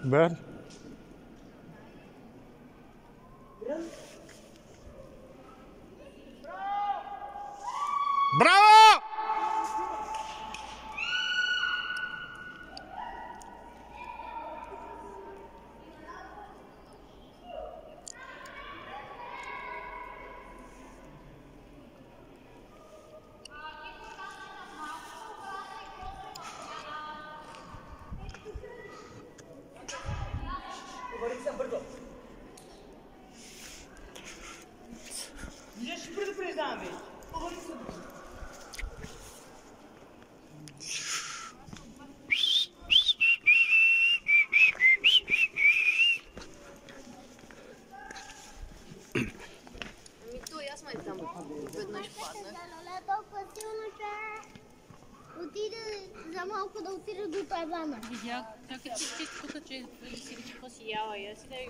Бер. Браво! Можеш предупреждавам вече. Ами то и аз май там веднъж паднах. Толкова силно, че отиде за малко да отиде до Тайвана. Видях как е чистичката, че си какво си яла и аз си да я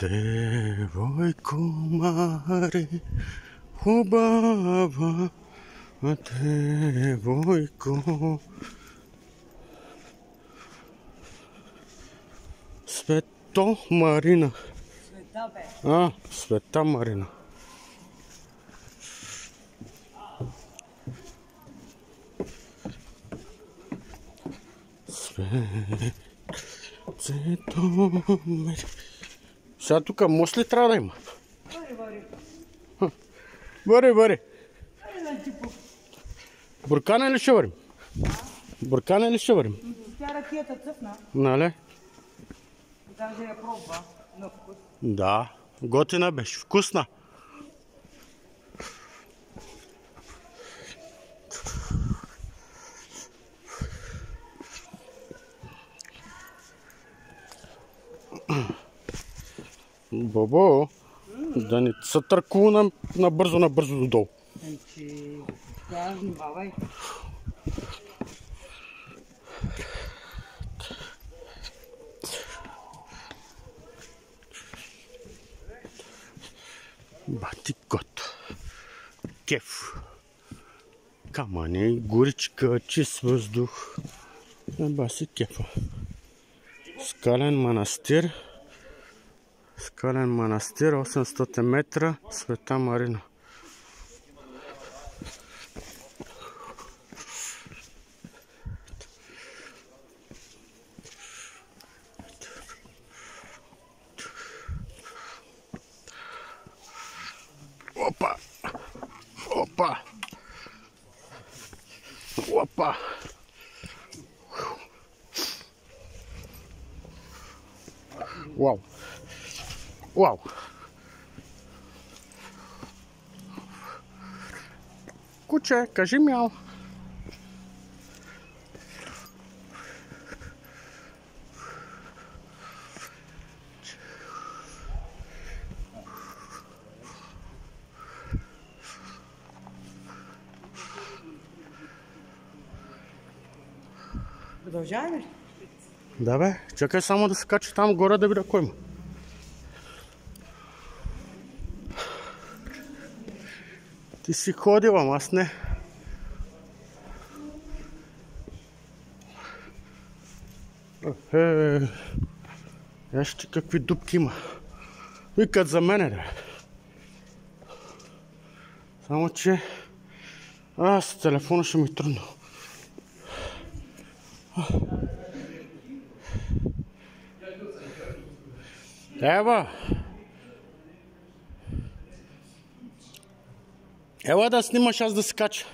Девойко Маре, хубава девойко. Свето Марина. Света бе. Света Марина. Светето Марина. Сега тук мост ли трябва да има? Бъре. Буркана ли ще варим? Буркана ли ще варим? Тя ракията цъфна. Нали? Даже я пробва на вкус. Да, готина беше, вкусна. Бобо, да не се търкува набързо додолу. Значи, да, внимавай. Бати гото. Кеф. Камъни, горичка, чист въздух. Баси кефа. Скален манастир. 800 метра, Света Марина. Опа! Вау! Куче, кажи мяу. Продължаваме ли? Да бе, чакай само да се качи там горе да видя кой има. Ти си ходила, ама аз не. Вижте какви дупки има. Викат за мене, да. Само че с телефона ще ми трудно. Ева! Ела да снимаш, аз да се кача.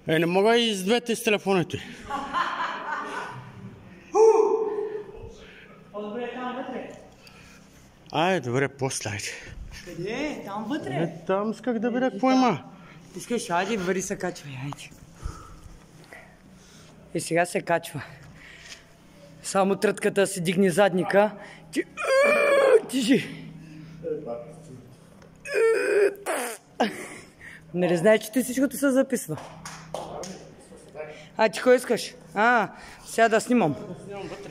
Не мога и с двете с телефоните. Добре, там вътре. Ай, добре, после, айде. Къде? Там вътре. Там исках да видя какво има. Искаш, айде, вари се качвай, айде. И сега се качва. Само трътката се дигне задника. Тижи. Не знае, че ти всичкото се записва. А, ти кой искаш? Сега да снимам.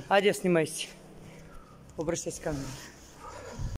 Айде, снимай си. Обръщай с камера.